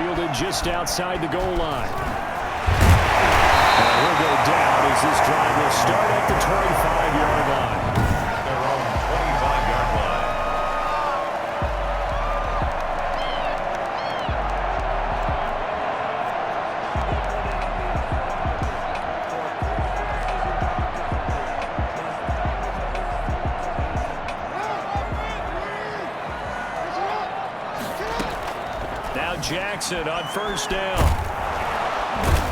fielded just outside the goal line. And he'll go down as this drive will start at the 25-yard line. Their own 25-yard line. Now Jackson on first down.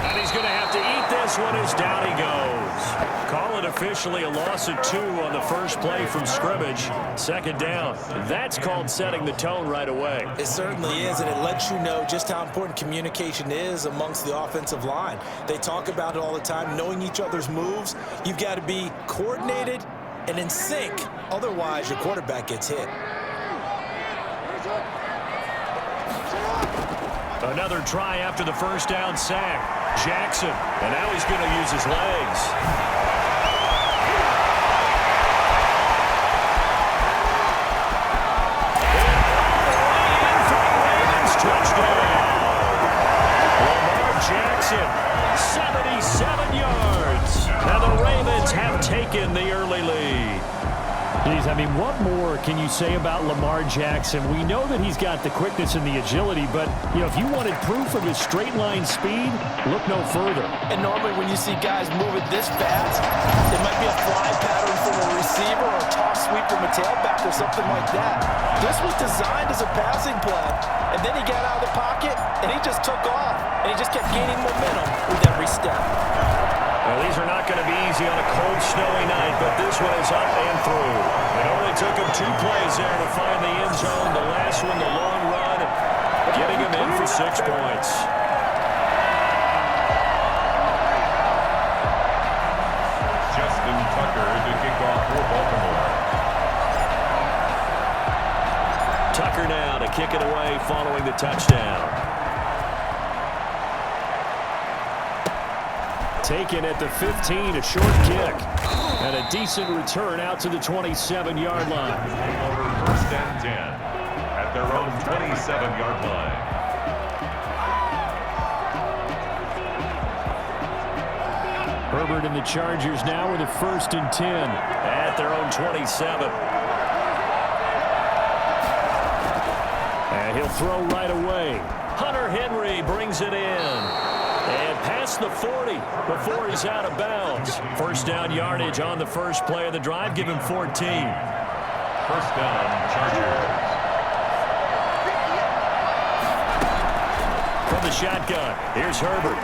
And he's going to have to eat this one as down he goes. Call it officially a loss of 2 on the first play from scrimmage. Second down. That's called setting the tone right away. It certainly is, and it lets you know just how important communication is amongst the offensive line. They talk about it all the time, knowing each other's moves. You've got to be coordinated and in sync. Otherwise, your quarterback gets hit. Another try after the first down sack. Jackson, and now he's going to use his legs. Touchdown. Lamar Jackson, 77 yards. And the Ravens have taken the early lead. Geez, I mean, what more can you say about Lamar Jackson? We know that he's got the quickness and the agility, but, you know, if you wanted proof of his straight-line speed, look no further. And normally when you see guys moving this fast, it might be a fly pattern from a receiver or a toss sweep from a tailback or something like that. This was designed as a passing play, and then he got out of the pocket, and he just took off, and he just kept gaining momentum with every step. Well, these are not going to be easy on a cold, snowy night, but this one is up and through. It only took him 2 plays there to find the end zone. The last one, the long run, getting him in for 6 points. Justin Tucker to kick off for Baltimore. Tucker now to kick it away following the touchdown. Taken at the 15, a short kick. And a decent return out to the 27-yard line. Over first and 10 at their own 27-yard line. Herbert and the Chargers now with a 1st and 10 at their own 27. And he'll throw right away. Hunter Henry brings it in. And past the 40 before he's out of bounds. First down yardage on the first play of the drive. Give him 14. First down, Chargers. From the shotgun, here's Herbert.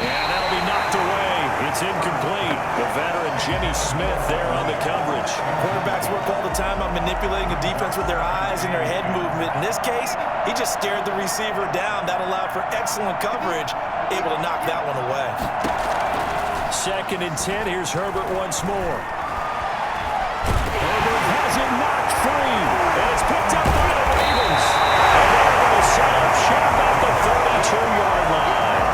And that'll be knocked away. It's incomplete. The veteran Jimmy Smith there on the coverage. Quarterbacks work all the time on manipulating a defense with their eyes and their head movement. In this case, he just stared the receiver down. That allowed for excellent coverage, able to knock that one away. 2nd and 10. Here's Herbert once more. Herbert has it knocked free. And it's picked up by the Ravens. And they're going to set up shop at the 32-yard line.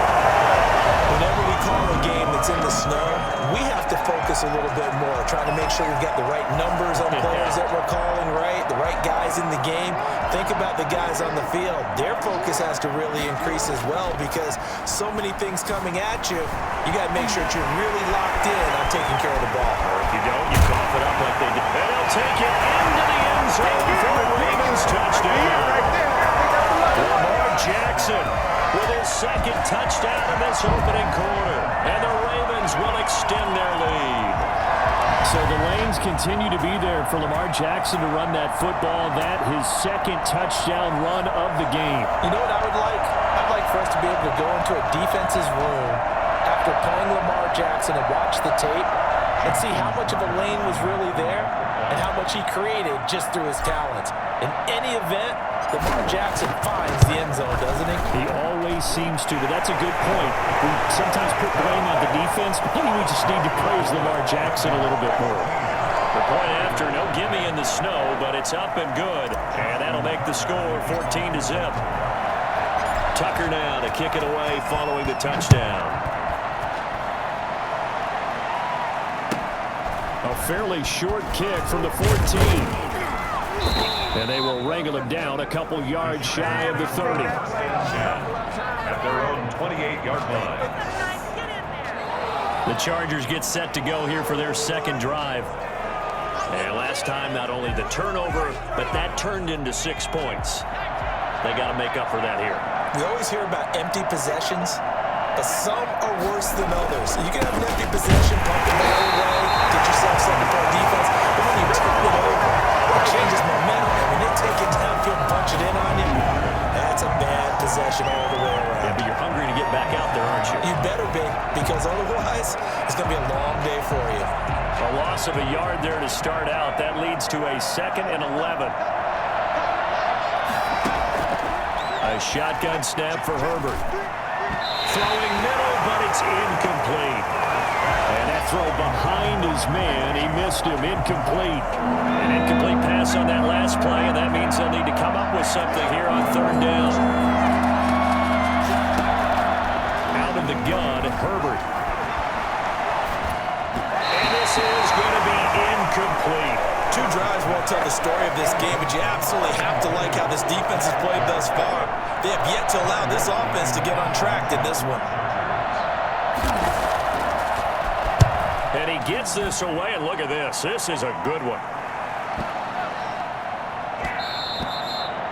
Whenever we call a game that's in the snow, we have to focus a little bit more, trying to make sure we've got the right numbers on players that we're calling right, the right guys in the game. Think about the guys on the field. Their focus has to really increase as well because so many things coming at you. You got to make sure that you're really locked in on taking care of the ball. Or if you don't, you cough it up like they did. And they'll take it into the end zone for the Ravens touchdown. Lamar Jackson with his 2nd touchdown in this opening quarter. And the Ravens will extend their lead. So the lanes continue to be there for Lamar Jackson to run that football. That his 2nd touchdown run of the game. You know what I would like? I'd like for us to be able to go into a defense's room after playing Lamar Jackson and watch the tape and see how much of a lane was really there and how much he created just through his talents. In any event, Lamar Jackson finds the end zone, doesn't he? He always seems to, but that's a good point. We sometimes put blame on the defense, but maybe we just need to praise Lamar Jackson a little bit more. The point after, no gimme in the snow, but it's up and good. And that'll make the score 14-0. Tucker now to kick it away following the touchdown. A fairly short kick from the 14. And they will wrangle him down a couple yards shy of the 30. At their own 28-yard line. The Chargers get set to go here for their second drive. And last time, not only the turnover, but that turned into 6 points. They got to make up for that here. We always hear about empty possessions, but some are worse than others. You can have an empty possession, pump the ball away, get yourself something for defense, but when you turn it over, it changes momentum, and when they take it downfield and punch it in on you, that's a bad possession all the way around. Yeah, but you're hungry to get back out there, aren't you? You better be, because otherwise, it's going to be a long day for you. A loss of a yard there to start out. That leads to a 2nd and 11. A shotgun snap for Herbert. Throwing middle, but it's incomplete. And that throw behind his man, he missed him. Incomplete. An incomplete pass on that last play, and that means they'll need to come up with something here on 3rd down. Out of the gun, Herbert. And this is going to be incomplete. 2 drives won't tell the story of this game, but you absolutely have to like how this defense has played thus far. They have yet to allow this offense to get on track in this one. And he gets this away, and look at this. This is a good one.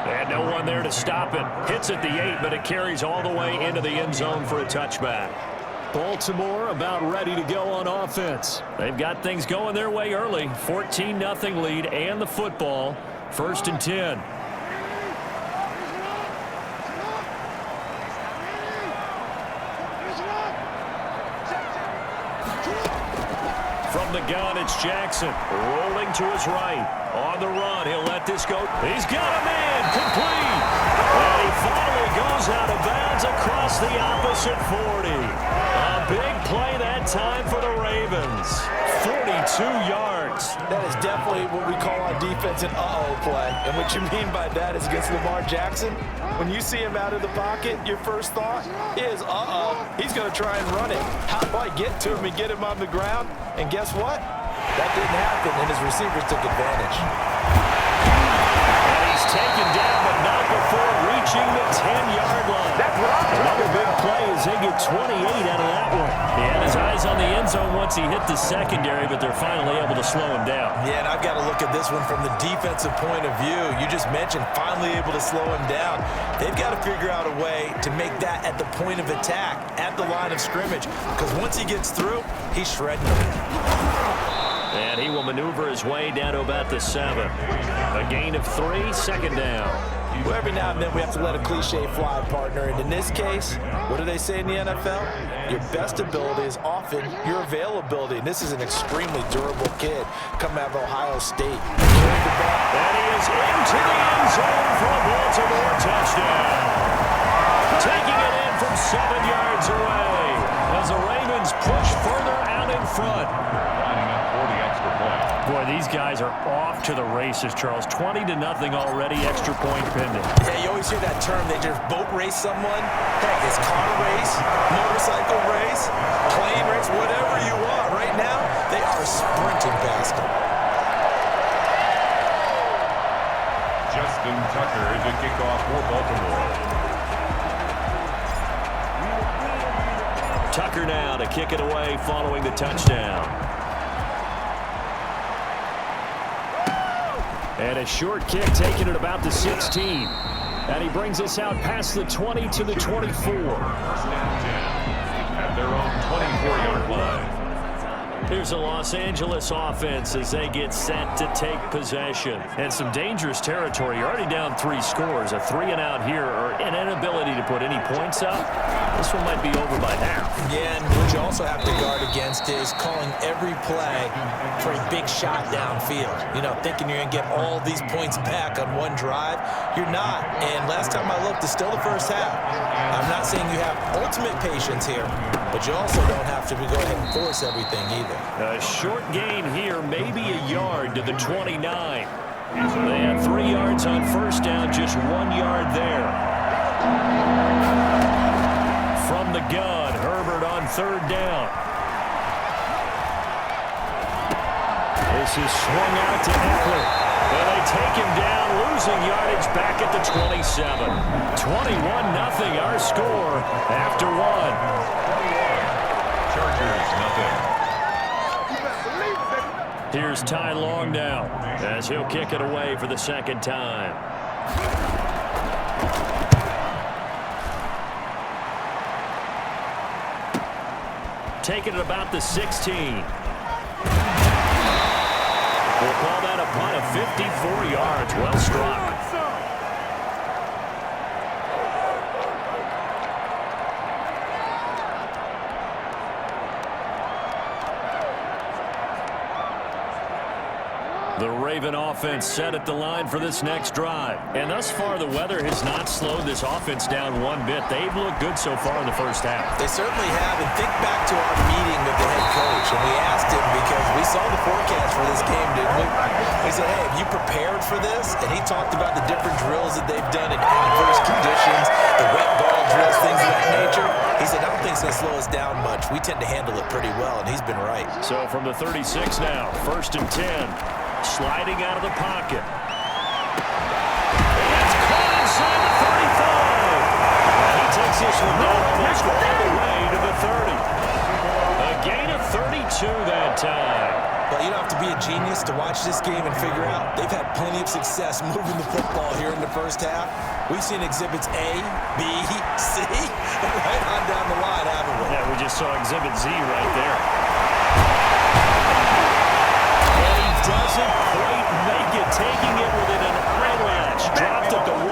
And no one there to stop it. Hits at the 8, but it carries all the way into the end zone for a touchback. Baltimore about ready to go on offense. They've got things going their way early. 14-0 lead and the football. 1st and 10. From the gun, it's Jackson. Rolling to his right. On the run, he'll let this go. He's got a man. Complete. And he finally goes out of bounds across the opposite 40. A big play that time for the Ravens. 42 yards. That is definitely what we call on defense an uh-oh play. And what you mean by that is against Lamar Jackson, when you see him out of the pocket, your first thought is, uh-oh, he's going to try and run it. How do I get to him and get him on the ground? And guess what? That didn't happen, and his receivers took advantage. And he's taken down, but not before reaching the 10-yard line. Another big play as they get 28 out of that one. He had his eyes on the end zone once he hit the secondary, but they're finally able to slow him down. Yeah, and I've got to look at this one from the defensive point of view. You just mentioned finally able to slow him down. They've got to figure out a way to make that at the point of attack, at the line of scrimmage, because once he gets through, he's shredding them. And he will maneuver his way down to about the 7. A gain of 3, 2nd down. Well, every now and then we have to let a cliche fly, partner. And in this case, what do they say in the NFL? Your best ability is often your availability. And this is an extremely durable kid coming out of Ohio State. And he is into the end zone for a Baltimore touchdown. Taking it in from 7 yards away as the Ravens push further out in front. Lining up for the extra point. Boy, these guys are off to the races, Charles. 20-0 already, extra point pending. Yeah, you always hear that term. They just boat race someone. Heck, it's car race, motorcycle race, plane race, whatever you want. Right now, they are sprinting past them. Justin Tucker to kick off for Baltimore. Tucker now to kick it away following the touchdown. And a short kick taken at about the 16. And he brings us out past the 20 to the 24. 1st and 10 at their own 24-yard line. Here's a Los Angeles offense as they get set to take possession. And some dangerous territory. You're already down 3 scores. A 3-and-out here, or an inability to put any points up. This one might be over by half. Yeah, and what you also have to guard against is calling every play for a big shot downfield. You know, thinking you're going to get all these points back on one drive. You're not. And last time I looked, it's still the first half. I'm not saying you have ultimate patience here, but you also don't have to go ahead and force everything either. A short gain here, maybe a yard to the 29. They had 3 yards on 1st down, just 1 yard there. From the gun, Herbert on 3rd down. This is swung out to Eckler. And they take him down, losing yardage back at the 27. 21-0 our score after one. 21. Chargers, nothing. Here's Ty Long now as he'll kick it away for the second time. Taking it about the 16. We'll call that a punt of 54 yards. Well struck. The Raven offense set at the line for this next drive. And thus far, the weather has not slowed this offense down one bit. They've looked good so far in the first half. They certainly have. And think back to our meeting with the head coach. And we asked him, because we saw the forecast for this game, didn't we? We said, hey, have you prepared for this? And he talked about the different drills that they've done in adverse conditions, the wet ball drills, things of that nature. He said, I don't think it's going to slow us down much. We tend to handle it pretty well, and he's been right. So from the 36 now, 1st and 10. Sliding out of the pocket. It's caught inside the 35. And he takes this one down almost all the way to the 30. A gain of 32 that time. Well, you don't have to be a genius to watch this game and figure out they've had plenty of success moving the football here in the first half. We've seen exhibits A, B, C, and right on down the line, haven't we? Yeah, we just saw exhibit Z right there. Doesn't quite make it, taking it within an eyelash. Dropped at the 1.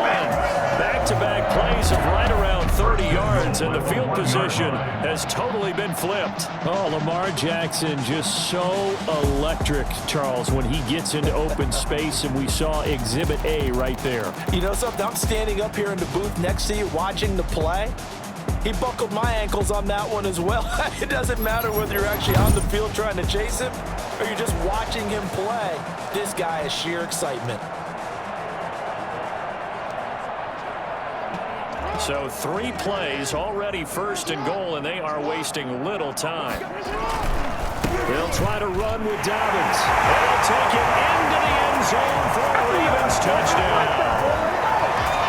Back-to-back plays of right around 30 yards, and the field position has totally been flipped. Oh, Lamar Jackson just so electric, Charles, when he gets into open space, and we saw exhibit A right there. You know something? I'm standing up here in the booth next to you watching the play. He buckled my ankles on that one as well. It doesn't matter whether you're actually on the field trying to chase him or you're just watching him play. This guy is sheer excitement. So 3 plays, already 1st and goal, and they are wasting little time. They'll try to run with Dobbins. They'll take it into the end zone for a Ravens touchdown.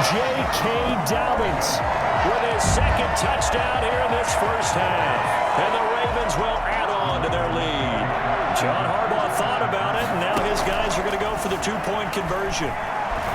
J.K. Dobbins with his 2nd touchdown here in this first half. And the Ravens will add on to their lead. John Harbaugh thought about it, and now his guys are going to go for the 2-point conversion.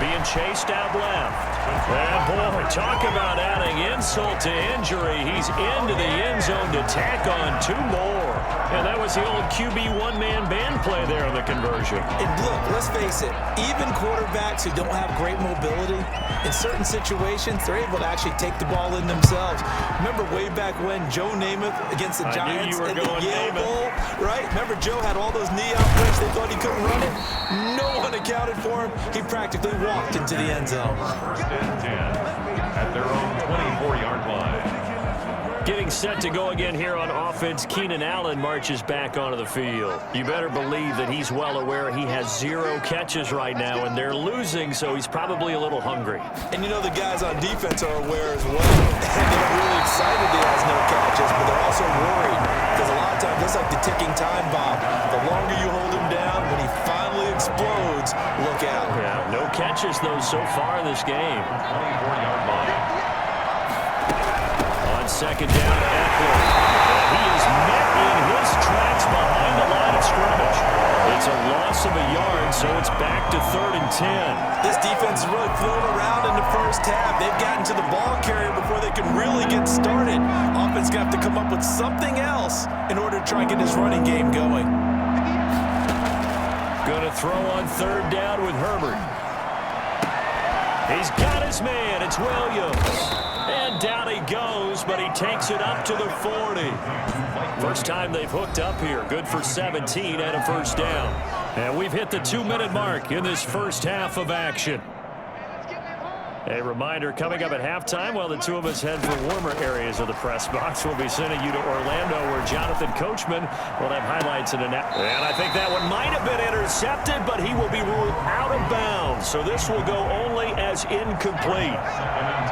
Being chased out left. And boy, talk about adding insult to injury. He's into the end zone to tack on 2 more. And that was the old QB one-man band play there on the conversion. And look, let's face it, even quarterbacks who don't have great mobility, in certain situations, they're able to actually take the ball in themselves. Remember way back when Joe Namath against the Giants at the Yale Bowl, right? Remember Joe had all those knee outbreaks. They thought he couldn't run it. No one accounted for him. He practically walked into the end zone. 1st and 10 at their own 24-yard line. Getting set to go again here on offense, Keenan Allen marches back onto the field. You better believe that he's well aware he has 0 catches right now, and they're losing, so he's probably a little hungry. And you know the guys on defense are aware as well. And they're really excited he has no catches, but they're also worried because a lot of times it's like the ticking time bomb. The longer you hold him down, when he finally explodes, look out. Yeah, no catches, though, so far in this game. 24-yard line. On 2nd down, Eckler. He is met in his tracks behind the line of scrimmage. It's a loss of a yard, so it's back to 3rd and 10. This defense is really flown around in the first half. They've gotten to the ball carrier before they can really get started. Offense going to have to come up with something else in order to try and get his running game going. Going to throw on 3rd down with Herbert. He's got his man. It's Williams. And down he goes, but he takes it up to the 40. First time they've hooked up here. Good for 17 and a 1st down. And we've hit the 2-minute mark in this first half of action. A reminder coming up at halftime while the two of us head for warmer areas of the press box. We'll be sending you to Orlando where Jonathan Coachman will have highlights in an hour. And I think that one might have been intercepted, but he will be ruled out of bounds. So this will go only as incomplete.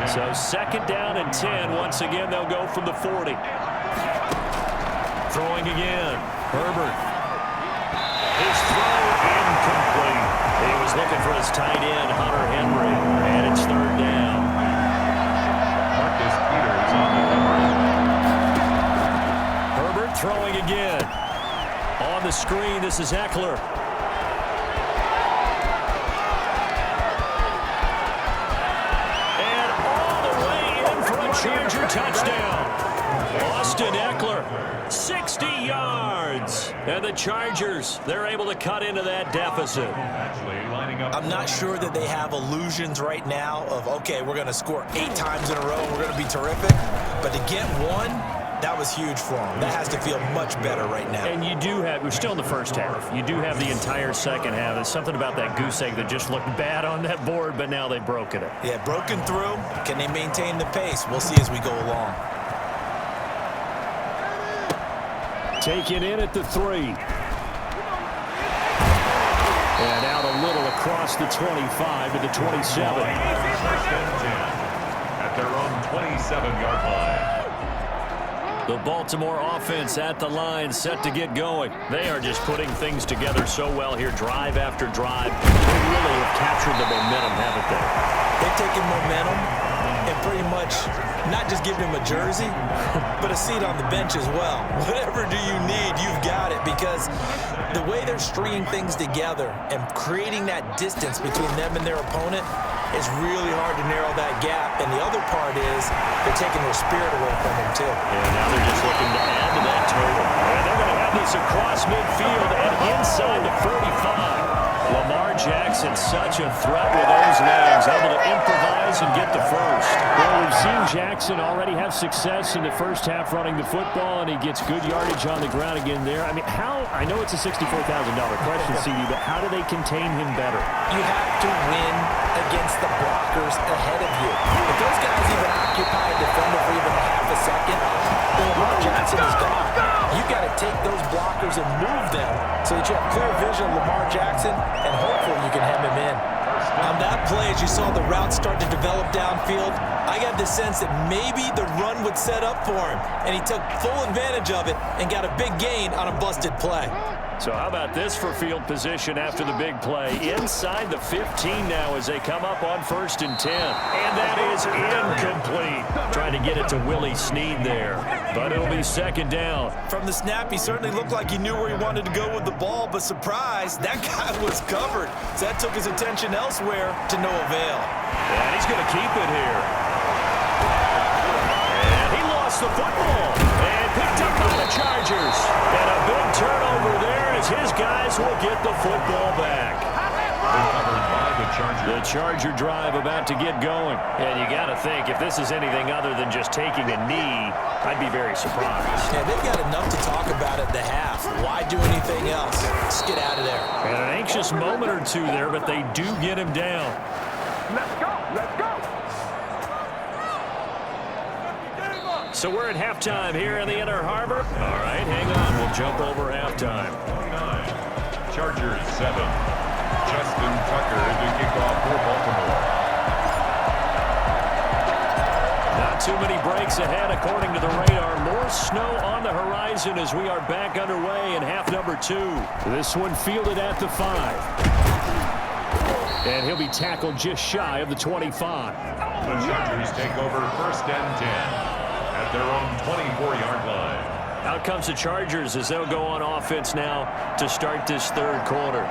So 2nd down and 10. Once again, they'll go from the 40. Throwing again. Herbert. His throw incomplete. He was He's looking for his tight end, Hunter Henry, and it's third down. Marcus Peters on the cover. Herbert throwing again. On the screen, this is Eckler. And all the way in for a Charger touchdown. Austin Eckler, 60 yards. And the Chargers, they're able to cut into that deficit. Actually lining up. I'm not sure that they have illusions right now of, okay, we're going to score 8 times in a row and we're going to be terrific. But to get one, that was huge for them. That has to feel much better right now. And you do have, we're still in the first half. You do have the entire second half. There's something about that goose egg that just looked bad on that board, but now they've broken it. Yeah, broken through. Can they maintain the pace? We'll see as we go along. Taken in at the 3. And out a little across the 25 to the 27. First and 10 at their own 27-yard line. The Baltimore offense at the line, set to get going. They are just putting things together so well here, drive after drive. They really have captured the momentum, haven't they? They've taken momentum and pretty much not just given him a jersey, but a seat on the bench as well. Whatever do you need, you've got it, because the way they're stringing things together and creating that distance between them and their opponent is really hard to narrow that gap. And the other part is they're taking their spirit away from them, too. And now they're just looking to add to that total. And they're going to have this across midfield and inside the 45. Lamar Jackson, such a threat with those legs, able to improvise and get the first. Well, we've seen Jackson already have success in the first half running the football, and he gets good yardage on the ground again there. I mean, I know it's a $64,000 question, CD, but how do they contain him better? You have to win against the blockers ahead of you. If those guys even occupy a defender for even a half a second, then Lamar Jackson is gone. You got to take those blockers and move them so that you have clear vision of Lamar Jackson, and hopefully you can hem him in. On that play, as you saw the route start to develop downfield, I got the sense that maybe the run would set up for him, and he took full advantage of it and got a big gain on a busted play. So how about this for field position after the big play? Inside the 15 now as they come up on 1st and 10. And that is incomplete. Trying to get it to Willie Snead there. But it'll be 2nd down. From the snap, he certainly looked like he knew where he wanted to go with the ball, but surprise, that guy was covered. So that took his attention elsewhere to no avail. And he's going to keep it here. And he lost the football. And picked up by the Chargers. And a big turnover there as his guys will get the football back. Recovered by the Chargers. The Charger drive about to get going. And you got to think, if this is anything other than just taking a knee, I'd be very surprised. Yeah, they've got enough to talk about at the half. Why do anything else? Just get out of there. And an anxious moment or two there, but they do get him down. Let's go! Let's go! So we're at halftime here in the Inner Harbor. All right, hang on. We'll jump over halftime. 29. Chargers 7. Justin Tucker to kick off for Baltimore. Not too many breaks ahead according to the radar. More snow on the horizon as we are back underway in half number 2. This one fielded at the 5. And he'll be tackled just shy of the 25. The Chargers take over 1st and 10 at their own 24-yard line. Out comes the Chargers as they'll go on offense now to start this 3rd quarter.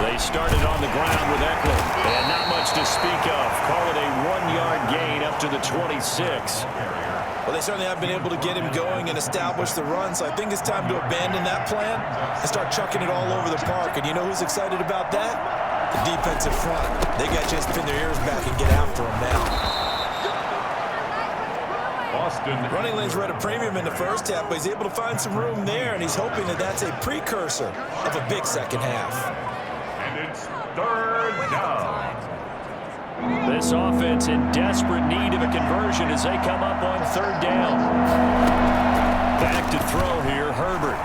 They started on the ground with Eckler, and not much to speak of. Call it a 1-yard gain up to the 26. Well, they certainly have been able to get him going and establish the run, so I think it's time to abandon that plan and start chucking it all over the park. And you know who's excited about that? The defensive front. They got a chance to pin their ears back and get after him now. Boston. Running lanes were at a premium in the first half, but he's able to find some room there, and he's hoping that that's a precursor of a big second half. And it's 3rd down. This offense in desperate need of a conversion as they come up on 3rd down. Back to throw here, Herbert.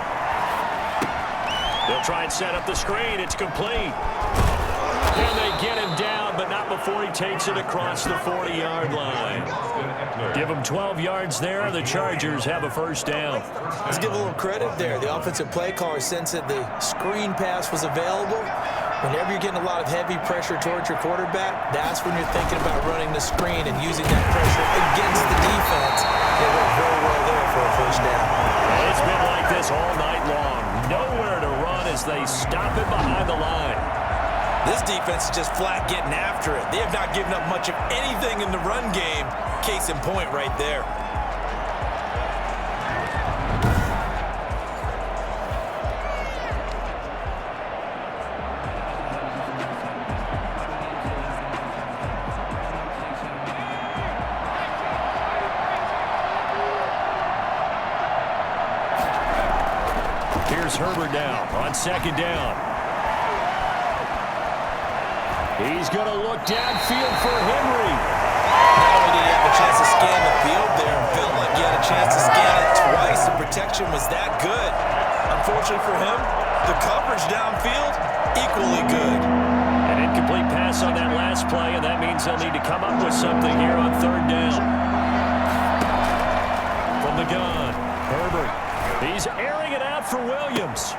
They'll try and set up the screen. It's complete. And they get him down, but not before he takes it across the 40-yard line. Give him 12 yards there. The Chargers have a first down. Let's give a little credit there. The offensive play caller sensed that the screen pass was available. Whenever you're getting a lot of heavy pressure towards your quarterback, that's when you're thinking about running the screen and using that pressure against the defense. They worked very well there for a first down. It's been like this all night long. Nowhere to run as they stop it behind the line. This defense is just flat getting after it. They have not given up much of anything in the run game. Case in point right there. Here's Herbert now on second down. He's going to look downfield for Henry. Not only did he have a chance to scan the field there, felt like he had a chance to scan it twice. The protection was that good. Unfortunately for him, the coverage downfield, equally good. An incomplete pass on that last play, and that means they'll need to come up with something here on third down. From the gun, Herbert. He's airing it out for Williams.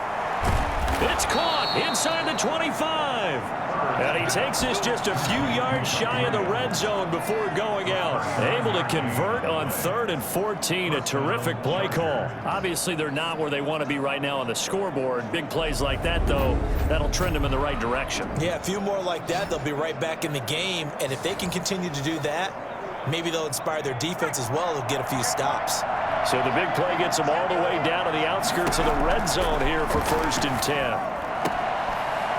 It's caught inside the 25. And he takes this just a few yards shy of the red zone before going out. Able to convert on 3rd and 14. A terrific play call. Obviously, they're not where they want to be right now on the scoreboard. Big plays like that, though, that'll trend them in the right direction. Yeah, a few more like that, they'll be right back in the game. And if they can continue to do that, maybe they'll inspire their defense as well. They'll get a few stops. So the big play gets them all the way down to the outskirts of the red zone here for 1st and 10.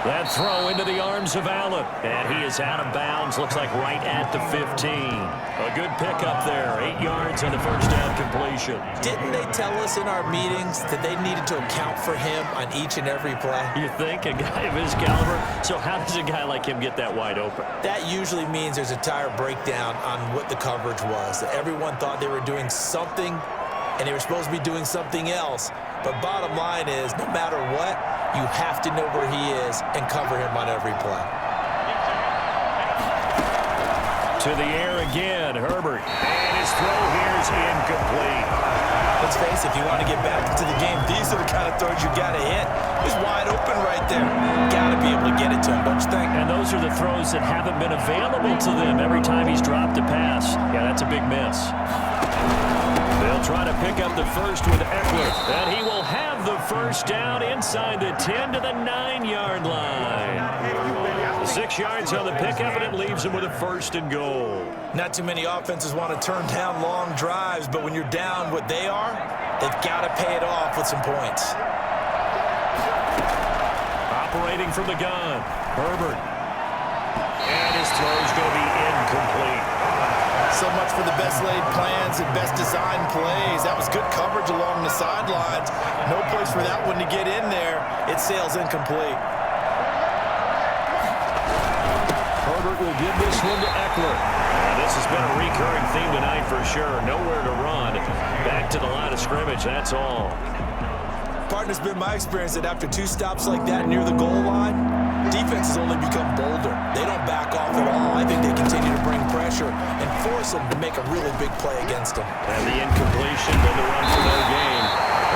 That throw into the arms of Allen. And he is out of bounds. Looks like right at the 15. A good pickup there. 8 yards on the first down completion. Didn't they tell us in our meetings that they needed to account for him on each and every play? You think? A guy of his caliber? So how does a guy like him get that wide open? That usually means there's a tire breakdown on what the coverage was. That everyone thought they were doing something, and they were supposed to be doing something else. But bottom line is, no matter what, you have to know where he is and cover him on every play. To the air again, Herbert. And his throw here is incomplete. Let's face it, if you want to get back into the game, these are the kind of throws you got to hit. He's wide open right there. Got to be able to get it to him, don't you think? And those are the throws that haven't been available to them every time he's dropped a pass. Yeah, that's a big miss. They'll try to pick up the first with Eckler. And he will have the first down inside the 10 to the 9-yard line. 6 yards on the pickup, and it leaves him with a 1st and goal. Not too many offenses want to turn down long drives, but when you're down what they are, they've got to pay it off with some points. Operating from the gun, Herbert. And his throw's going to be incomplete. So much for the best laid plans and best designed plays. That was good coverage along the sidelines. No place for that one to get in there. It sails incomplete. Herbert will give this one to Eckler. This has been a recurring theme tonight for sure. Nowhere to run. Back to the line of scrimmage, that's all. Partner, it's been my experience that after 2 stops like that near the goal line, defenses only become bolder. They don't back off at all. I think they continue to bring pressure and force them to make a really big play against them. And the incompletion, then the run for no gain.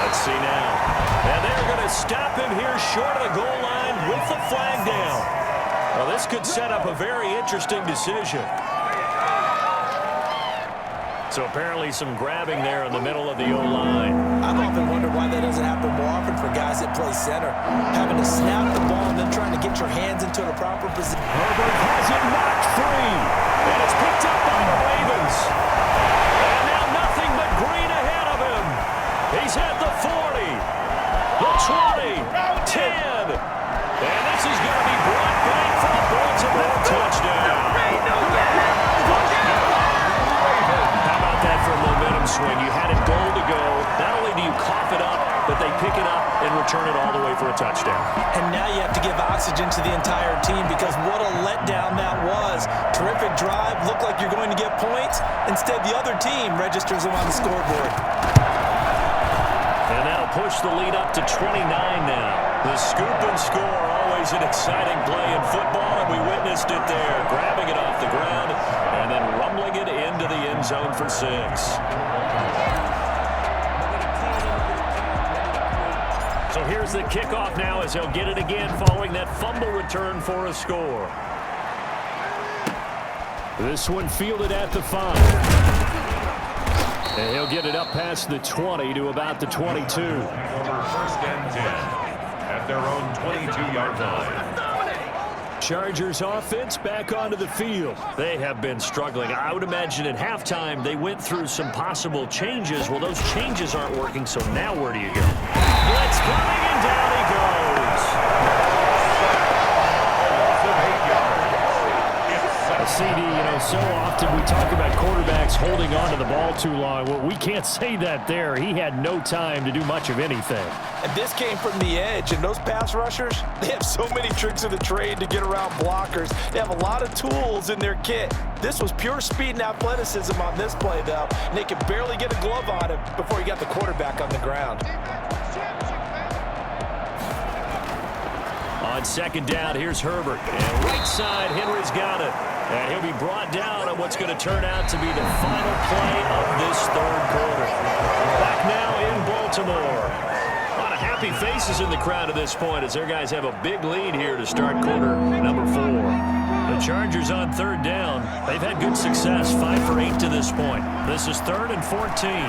Let's see now. And they're going to stop him here short of the goal line with the flag down. Well, this could set up a very interesting decision. So apparently some grabbing there in the middle of the O-line. I've often wondered why that doesn't happen more often for guys that play center. Having to snap the ball and then trying to get your hands into the proper position. Herbert has it knocked free. And it's picked up by the Ravens. And now nothing but green ahead of him. He's at the 40, the 20, 10. And this is going to be brought back for a Baltimore touchdown. For a momentum swing. You had it goal to go. Not only do you cough it up, but they pick it up and return it all the way for a touchdown. And now you have to give oxygen to the entire team because what a letdown that was. Terrific drive. Looked like you're going to get points. Instead, the other team registers them on the scoreboard. And that'll push the lead up to 29 now. The scoop and score, always an exciting play in football, and we witnessed it there. Grabbing it off the end zone for 6. So here's the kickoff now as he'll get it again following that fumble return for a score. This one fielded at the 5. And he'll get it up past the 20 to about the 22. Over 1st and 10 at their own 22-yard line. Chargers offense back onto the field. They have been struggling. I would imagine at halftime they went through some possible changes. Well, those changes aren't working, so now where do you go? Blitz coming, and down he goes. CD, so often we talk about quarterbacks holding on to the ball too long. Well, we can't say that there. He had no time to do much of anything. And this came from the edge, and those pass rushers, they have so many tricks of the trade to get around blockers. They have a lot of tools in their kit. This was pure speed and athleticism on this play, though, and they could barely get a glove on him before he got the quarterback on the ground. On 2nd down, here's Herbert. And right side, Henry's got it. And he'll be brought down on what's going to turn out to be the final play of this 3rd quarter. Back now in Baltimore. A lot of happy faces in the crowd at this point as their guys have a big lead here to start quarter number 4. The Chargers on 3rd down. They've had good success, 5 for 8 to this point. This is 3rd and 14. And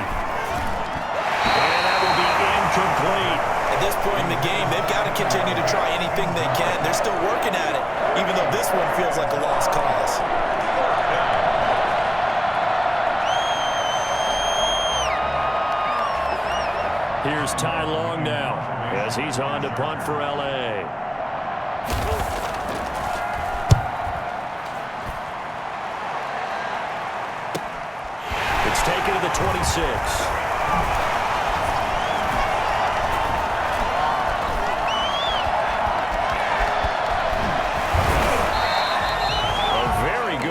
that will be incomplete. At this point in the game, they've got to continue to try anything they can. They're still working at it, even though this one feels like a lost cause. Here's Ty Long now as he's on to punt for L.A. It's taken to the 26.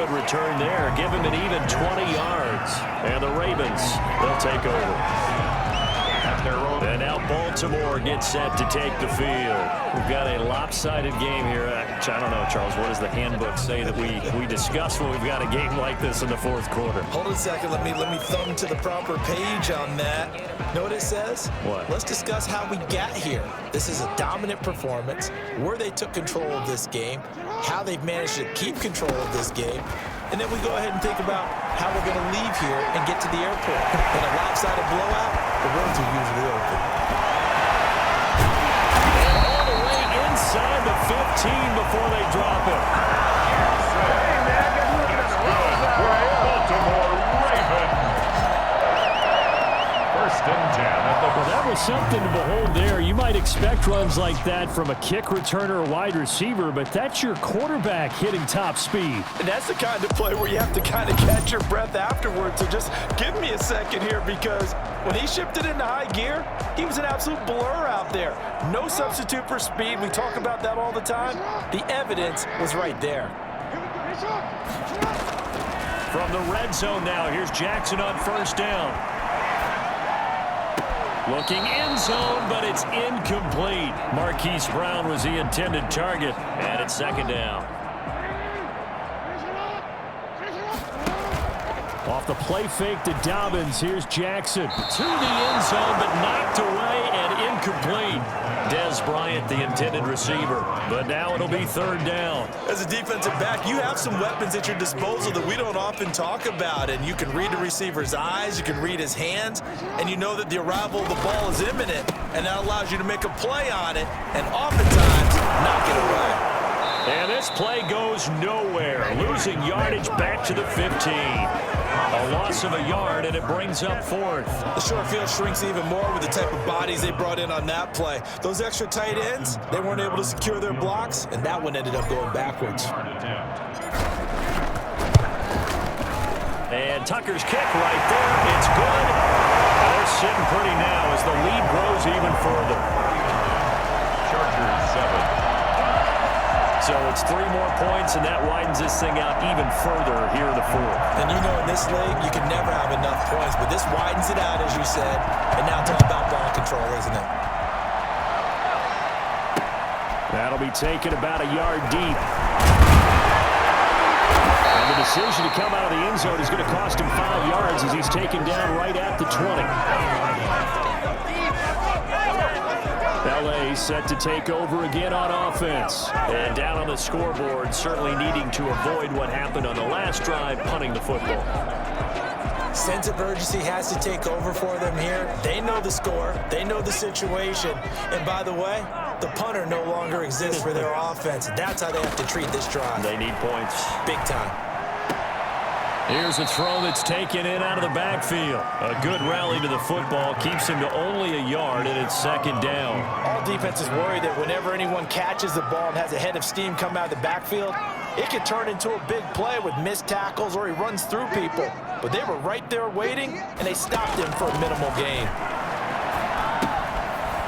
Return there, give him an even 20 yards. And the Ravens, they'll take over. And now Baltimore gets set to take the field. We've got a lopsided game here. I don't know, Charles, what does the handbook say that we discuss when we've got a game like this in the 4th quarter? Hold a second. Let me thumb to the proper page on that. Know what it says? What? Let's discuss how we got here. This is a dominant performance, where they took control of this game, how they've managed to keep control of this game, and then we go ahead and think about how we're going to leave here and get to the airport. In a lopsided blowout, the roads are usually open. And all the way inside the 15 before they drop it. Baltimore Ravens. 1st and 10 at the... Well, that was something to behold there. You might expect runs like that from a kick returner or wide receiver, but that's your quarterback hitting top speed. And that's the kind of play where you have to kind of catch your breath afterwards. So just give me a second here, because when he shifted into high gear, he was an absolute blur out there. No substitute for speed. We talk about that all the time. The evidence was right there. From the red zone now, here's Jackson on 1st down. Looking end zone, but it's incomplete. Marquise Brown was the intended target, and it's 2nd down. Off the play fake to Dobbins, here's Jackson. To the end zone, but knocked away and incomplete. Dez Bryant, the intended receiver, but now it'll be 3rd down. As a defensive back, you have some weapons at your disposal that we don't often talk about, and you can read the receiver's eyes, you can read his hands, and you know that the arrival of the ball is imminent, and that allows you to make a play on it, and oftentimes knock it away. And this play goes nowhere, losing yardage back to the 15. A loss of a yard, and it brings up 4th. The short field shrinks even more with the type of bodies they brought in on that play. Those extra tight ends, they weren't able to secure their blocks, and that one ended up going backwards. And Tucker's kick right there. It's good. They're sitting pretty now as the lead grows even further. Chargers 7. So it's 3 more points, and that widens this thing out even further here in the 4th. And you know in this league, you can never have enough points, but this widens it out, as you said. And now talk about ball control, isn't it? That'll be taken about a yard deep. And the decision to come out of the end zone is going to cost him 5 yards as he's taken down right at the 20. LA set to take over again on offense. And down on the scoreboard, certainly needing to avoid what happened on the last drive, punting the football. Sense of urgency has to take over for them here. They know the score. They know the situation. And by the way, the punter no longer exists for their offense. That's how they have to treat this drive. They need points. Big time. Here's a throw that's taken in out of the backfield. A good rally to the football keeps him to only a yard, and it's second down. All defenses worry that whenever anyone catches the ball and has a head of steam come out of the backfield, it could turn into a big play with missed tackles or he runs through people. But they were right there waiting, and they stopped him for a minimal gain.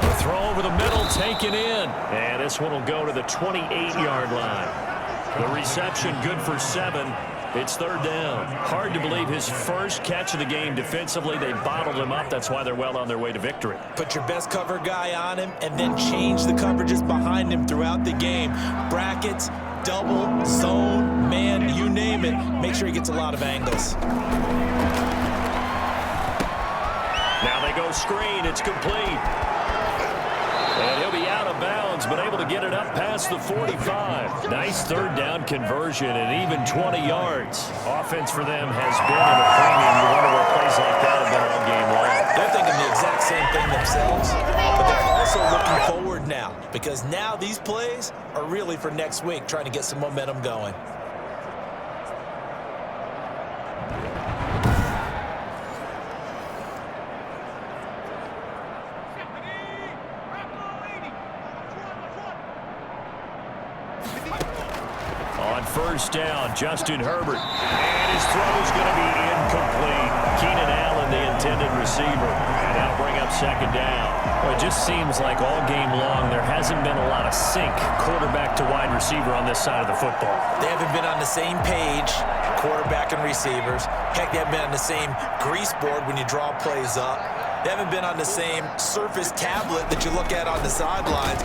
The throw over the middle taken in. And this one will go to the 28-yard line. The reception good for 7. It's third down. Hard to believe his first catch of the game defensively. They bottled him up. That's why they're well on their way to victory. Put your best cover guy on him and then change the coverages behind him throughout the game. Brackets, double, zone, man, you name it. Make sure he gets a lot of angles. Now they go screen. It's complete. And he'll be out of bounds, but able to get it up past the 45. Nice third down conversion and even 20 yards. Offense for them has been in a premium. You wonder what plays like that have been all game long. They're thinking the exact same thing themselves, but they're also looking forward now because now these plays are really for next week, trying to get some momentum going. First down, Justin Herbert. And his throw is going to be incomplete. Keenan Allen, the intended receiver. And that'll bring up second down. Well, it just seems like all game long there hasn't been a lot of sync quarterback to wide receiver on this side of the football. They haven't been on the same page, quarterback and receivers. Heck, they haven't been on the same grease board when you draw plays up. They haven't been on the same Surface tablet that you look at on the sidelines.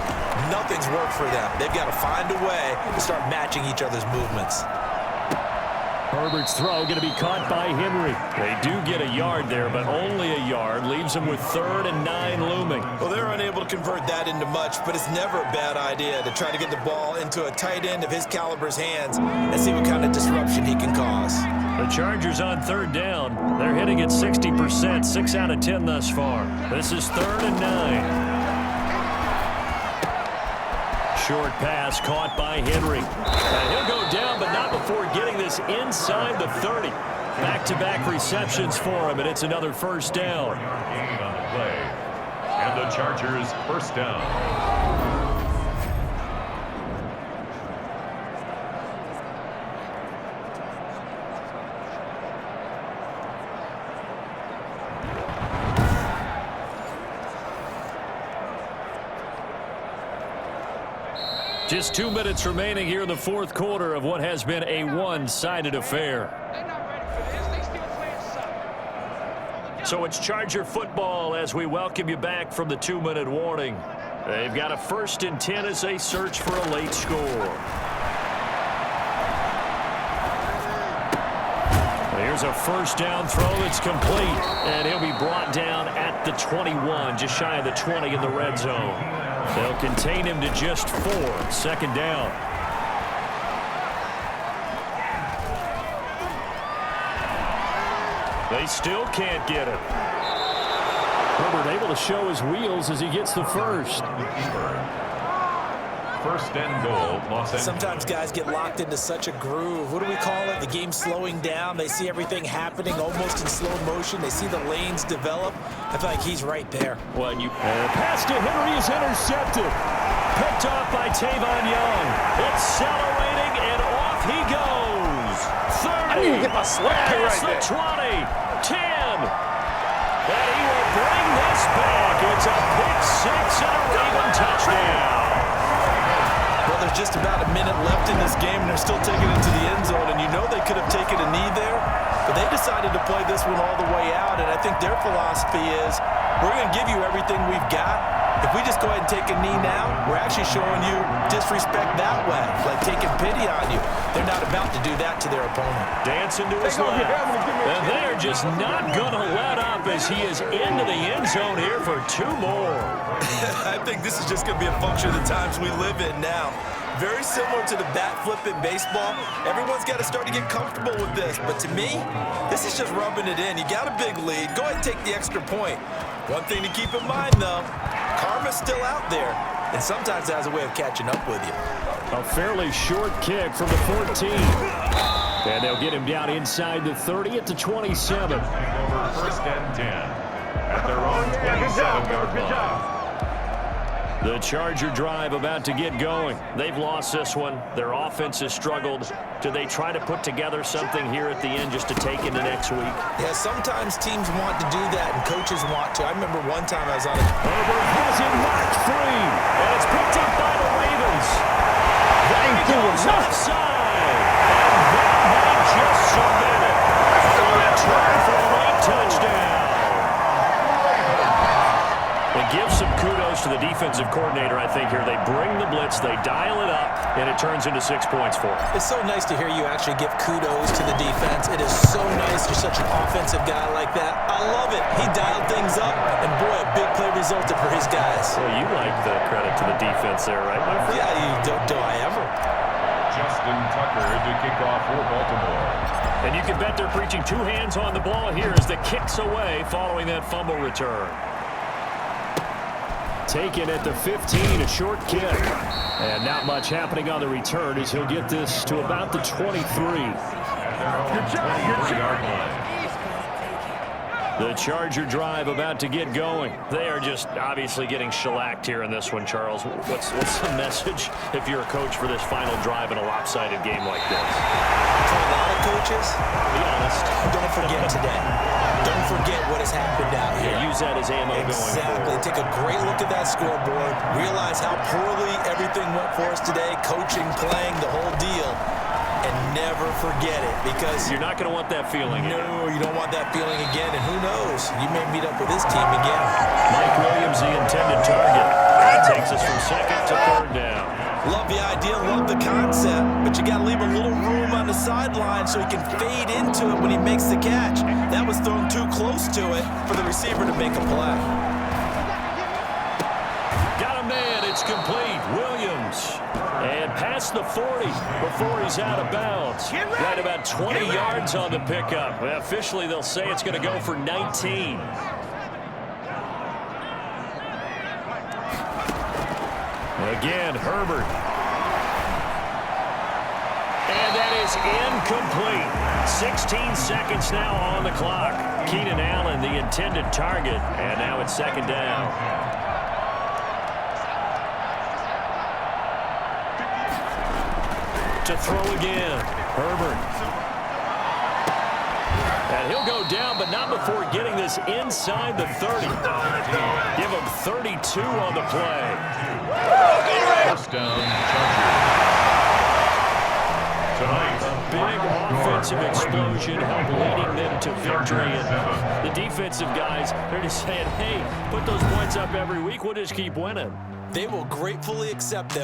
Nothing's worked for them. They've got to find a way to start matching each other's movements. Herbert's throw going to be caught by Henry. They do get a yard there, but only a yard. Leaves them with 3rd and 9 looming. Well, they're unable to convert that into much, but it's never a bad idea to try to get the ball into a tight end of his caliber's hands and see what kind of disruption he can cause. The Chargers on third down. They're hitting at 60%, 6 out of 10 thus far. This is 3rd and 9. Short pass caught by Henry. And he'll go down, but not before getting this inside the 30. Back-to-back receptions for him, and it's another first down. Gain on the play. And the Chargers first down. Just 2 minutes remaining here in the fourth quarter of what has been a one-sided affair. So it's Charger football as we welcome you back from the 2-minute warning. They've got a 1st and 10 as they search for a late score. Here's a first down throw that's complete, and he'll be brought down at the 21, just shy of the 20 in the red zone. They'll contain him to just 4. Second down. They still can't get him. Herbert able to show his wheels as he gets the first. First and goal, Los Angeles. Sometimes guys get locked into such a groove. What do we call it? The game's slowing down. They see everything happening almost in slow motion. They see the lanes develop. I feel like he's right there. Well, pass to Henry is intercepted. Picked off by Tavon Young. Accelerating, and off he goes. 30. I need to get my swag right the there. 20. 10. And he will bring this back. It's a pick 6 and a Raven touchdown. Well, there's just about a minute left in this game, and they're still taking it to the end zone. And you know they could have taken a knee there, but they decided to play this one all the way out. And I think their philosophy is, we're going to give you everything we've got, If we just go ahead and take a knee now, we're actually showing you disrespect that way, like taking pity on you. They're not about to do that to their opponent. Dancing to his left. And they're just not going to let up as he is into the end zone here for 2 more. I think this is just going to be a function of the times we live in now. Very similar to the bat flip in baseball. Everyone's got to start to get comfortable with this. But to me, this is just rubbing it in. You got a big lead. Go ahead and take the extra point. One thing to keep in mind, though, karma's still out there. And sometimes it has a way of catching up with you. A fairly short kick from the 14. And they'll get him down inside the 30 at the 27. Over 1st and 10 at their own 27-yard line. The Charger drive about to get going. They've lost this one. Their offense has struggled. Do they try to put together something here at the end just to take into next week? Yeah, sometimes teams want to do that and coaches want to. I remember one time I was on a... Herbert has him marked free. And it's picked up by the Ravens. There he goes offside. And that might just submit it. A return for a late touchdown. It gives some kudos to the defensive coordinator, I think, here. They bring the blitz, they dial it up, and it turns into 6 points for them. It's so nice to hear you actually give kudos to the defense. It is so nice. You're such an offensive guy like that. I love it. He dialed things up, and boy, a big play resulted for his guys. Well, you like the credit to the defense there, right, my friend? Yeah, do I ever? Justin Tucker to kick off for Baltimore. And you can bet they're preaching 2 hands on the ball here as the kick's away following that fumble return. Taken at the 15, a short kick. And not much happening on the return as he'll get this to about the 23. The Charger drive about to get going. They are just obviously getting shellacked here in this one, Charles. What's the message if you're a coach for this final drive in a lopsided game like this? For a lot of coaches, Be honest. don't forget today. Don't forget what has happened out here. Yeah, use that as ammo going Exactly. forward. Take a great look at that scoreboard. Realize how poorly everything went for us today. Coaching, playing, the whole deal. And never forget it because... You're not going to want that feeling. No, you don't want that feeling again. And who knows? You may meet up with this team again. Mike Williams, the intended target. That takes us from 2nd to 3rd down. Love the idea, love the concept, but you got to leave a little room on the sideline so he can fade into it when he makes the catch. That was thrown too close to it for the receiver to make a play. Got a man, it's complete. Williams. And past the 40 before he's out of bounds. Right about 20 yards on the pickup. Well, officially, they'll say it's going to go for 19. Again, Herbert. And that is incomplete. 16 seconds now on the clock. Keenan Allen, the intended target. And now it's 2nd down. To throw again. Herbert. And he'll go down, but not before getting this inside the 30. Give him 32 on the play. First down, Chargers. A big offensive explosion helped leading them to victory. And the defensive guys, they're just saying, hey, put those points up every week. We'll just keep winning. They will gratefully accept them.